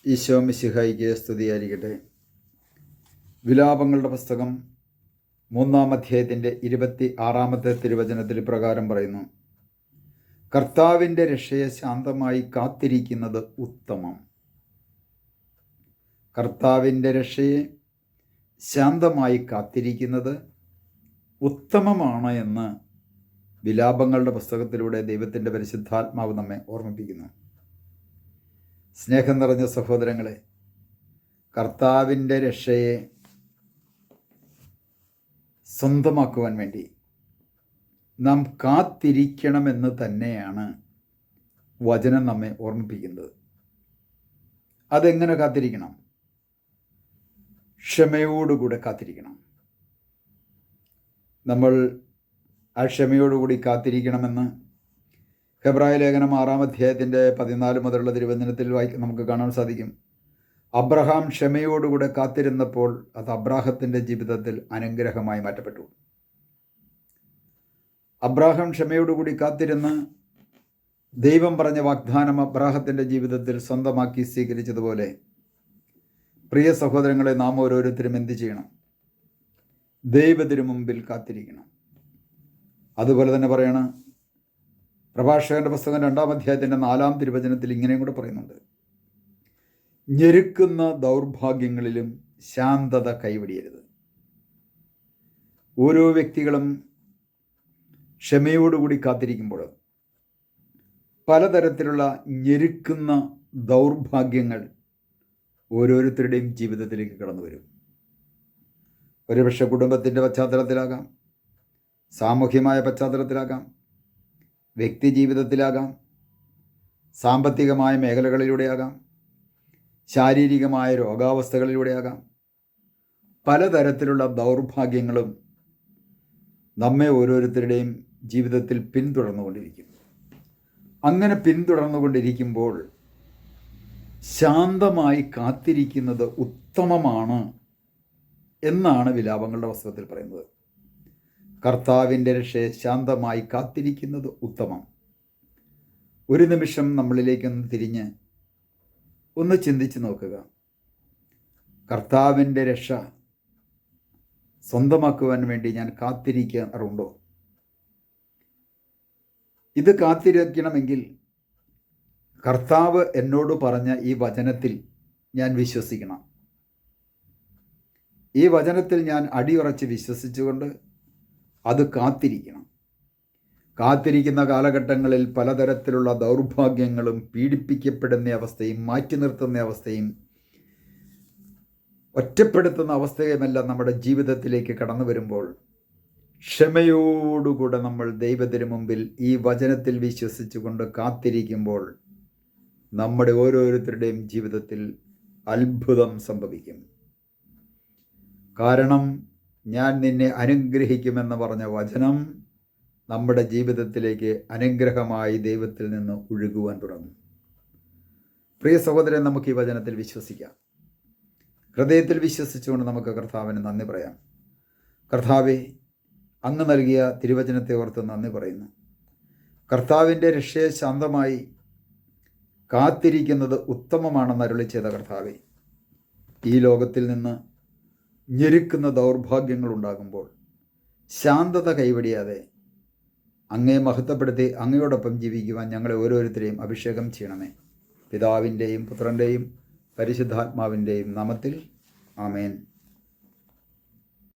ഈശോ മിശിഹായിക്ക് സ്തുതിയായിരിക്കട്ടെ. വിലാപങ്ങളുടെ പുസ്തകം 3-ാം അധ്യായത്തിൻ്റെ 26-ാമത്തെ തിരുവചനത്തിൽ പ്രകാരം പറയുന്നു: കർത്താവിൻ്റെ രക്ഷയെ ശാന്തമായി കാത്തിരിക്കുന്നത് ഉത്തമം. കർത്താവിൻ്റെ രക്ഷയെ ശാന്തമായി കാത്തിരിക്കുന്നത് ഉത്തമമാണ് എന്ന് വിലാപങ്ങളുടെ പുസ്തകത്തിലൂടെ ദൈവത്തിൻ്റെ പരിശുദ്ധാത്മാവ് നമ്മെ ഓർമ്മിപ്പിക്കുന്നു. സ്നേഹം നിറഞ്ഞ സഹോദരങ്ങളെ, കർത്താവിൻ്റെ രക്ഷയെ സ്വന്തമാക്കുവാൻ വേണ്ടി നാം കാത്തിരിക്കണമെന്ന് തന്നെയാണ് വചനം നമ്മെ ഓർമ്മിപ്പിക്കുന്നത്. അതെങ്ങനെ കാത്തിരിക്കണം? ക്ഷമയോടുകൂടെ കാത്തിരിക്കണം. നമ്മൾ ആ ക്ഷമയോടുകൂടി കാത്തിരിക്കണമെന്ന് ഹെബ്രായ ലേഖനം 6-ാം അധ്യായത്തിൻ്റെ 14 മുതലുള്ള തിരുവചനത്തിൽ നമുക്ക് കാണാൻ സാധിക്കും. അബ്രഹാം ക്ഷമയോടുകൂടെ കാത്തിരുന്നപ്പോൾ അത് അബ്രാഹത്തിൻ്റെ ജീവിതത്തിൽ അനുഗ്രഹമായി മാറ്റപ്പെട്ടു. അബ്രാഹാം ക്ഷമയോടുകൂടി കാത്തിരുന്ന് ദൈവം പറഞ്ഞ വാഗ്ദാനം അബ്രാഹത്തിൻ്റെ ജീവിതത്തിൽ സ്വന്തമാക്കി സ്വീകരിച്ചതുപോലെ, പ്രിയ സഹോദരങ്ങളെ, നാം ഓരോരുത്തരും എന്ത് ചെയ്യണം? ദൈവത്തിനു മുമ്പിൽ കാത്തിരിക്കണം. അതുപോലെ തന്നെ പറയണം, പ്രഭാഷകന്റെ പുസ്തകം 2-ാം അധ്യായത്തിൻ്റെ 4-ാം തിരുവചനത്തിൽ ഇങ്ങനെയും കൂടെ പറയുന്നുണ്ട്: ഞെരുക്കുന്ന ദൗർഭാഗ്യങ്ങളിലും ശാന്തത കൈവെടിയരുത്. ഓരോ വ്യക്തികളും ക്ഷമയോടുകൂടി കാത്തിരിക്കുമ്പോൾ പലതരത്തിലുള്ള ഞെരുക്കുന്ന ദൗർഭാഗ്യങ്ങൾ ഓരോരുത്തരുടെയും ജീവിതത്തിലേക്ക് കടന്നു വരും. ഒരുപക്ഷെ കുടുംബത്തിൻ്റെ പശ്ചാത്തലത്തിലാകാം, സാമൂഹ്യമായ പശ്ചാത്തലത്തിലാകാം, വ്യക്തി ജീവിതത്തിലാകാം, സാമ്പത്തികമായ മേഖലകളിലൂടെയാകാം, ശാരീരികമായ രോഗാവസ്ഥകളിലൂടെയാകാം. പലതരത്തിലുള്ള ദൗർഭാഗ്യങ്ങളും നമ്മെ ഓരോരുത്തരുടെയും ജീവിതത്തിൽ പിന്തുടർന്നുകൊണ്ടിരിക്കും. അങ്ങനെ പിന്തുടർന്നുകൊണ്ടിരിക്കുമ്പോൾ ശാന്തമായി കാത്തിരിക്കുന്നത് ഉത്തമമാണ് എന്നാണ് വിലാപങ്ങളുടെ പുസ്തകത്തിൽ പറയുന്നത്. കർത്താവിൻ്റെ രക്ഷയെ ശാന്തമായി കാത്തിരിക്കുന്നത് ഉത്തമം. ഒരു നിമിഷം നമ്മളിലേക്കൊന്ന് തിരിഞ്ഞ് ഒന്ന് ചിന്തിച്ച് നോക്കുക. കർത്താവിൻ്റെ രക്ഷ സ്വന്തമാക്കുവാൻ വേണ്ടി ഞാൻ കാത്തിരിക്കാറുണ്ടോ? ഇത് കാത്തിരിക്കണമെങ്കിൽ കർത്താവ് എന്നോട് പറഞ്ഞ ഈ വചനത്തിൽ ഞാൻ വിശ്വസിക്കണം. ഈ വചനത്തിൽ ഞാൻ അടിയുറച്ച് വിശ്വസിച്ചുകൊണ്ട് അത് കാത്തിരിക്കണം. കാത്തിരിക്കുന്ന കാലഘട്ടങ്ങളിൽ പലതരത്തിലുള്ള ദൗർഭാഗ്യങ്ങളും പീഡിപ്പിക്കപ്പെടുന്ന അവസ്ഥയും മാറ്റി നിർത്തുന്ന അവസ്ഥയും ഒറ്റപ്പെടുത്തുന്ന അവസ്ഥയുമെല്ലാം നമ്മുടെ ജീവിതത്തിലേക്ക് കടന്നു വരുമ്പോൾ ക്ഷമയോടുകൂടെ നമ്മൾ ദൈവത്തിന് മുമ്പിൽ ഈ വചനത്തിൽ വിശ്വസിച്ചുകൊണ്ട് കാത്തിരിക്കുമ്പോൾ നമ്മുടെ ഓരോരുത്തരുടെയും ജീവിതത്തിൽ അത്ഭുതം സംഭവിക്കും. കാരണം ഞാൻ നിന്നെ അനുഗ്രഹിക്കുമെന്ന് പറഞ്ഞ വചനം നമ്മുടെ ജീവിതത്തിലേക്ക് അനുഗ്രഹമായി ദൈവത്തിൽ നിന്ന് ഒഴുകുവാൻ തുടങ്ങും. പ്രിയ സഹോദരൻ, നമുക്ക് ഈ വചനത്തിൽ വിശ്വസിക്കാം. ഹൃദയത്തിൽ വിശ്വസിച്ചുകൊണ്ട് നമുക്ക് കർത്താവിന് നന്ദി പറയാം. കർത്താവെ, അങ്ങ് നൽകിയ തിരുവചനത്തെ ഓർത്ത് നന്ദി പറയുന്നു. കർത്താവിൻ്റെ രക്ഷയെ ശാന്തമായി കാത്തിരിക്കുന്നത് ഉത്തമമാണെന്ന് അരുളി ചെയ്ത കർത്താവെ, ഈ ലോകത്തിൽ നിന്ന് ഞെരുക്കുന്ന ദൗർഭാഗ്യങ്ങൾ ഉണ്ടാകുമ്പോൾ ശാന്തത കൈവെടിയാതെ അങ്ങയെ മഹത്വപ്പെടുത്തി അങ്ങയോടൊപ്പം ജീവിക്കുവാൻ ഞങ്ങളെ ഓരോരുത്തരെയും അഭിഷേകം ചെയ്യണമേ. പിതാവിൻ്റെയും പുത്രൻ്റെയും പരിശുദ്ധാത്മാവിൻ്റെയും നാമത്തിൽ ആമേൻ.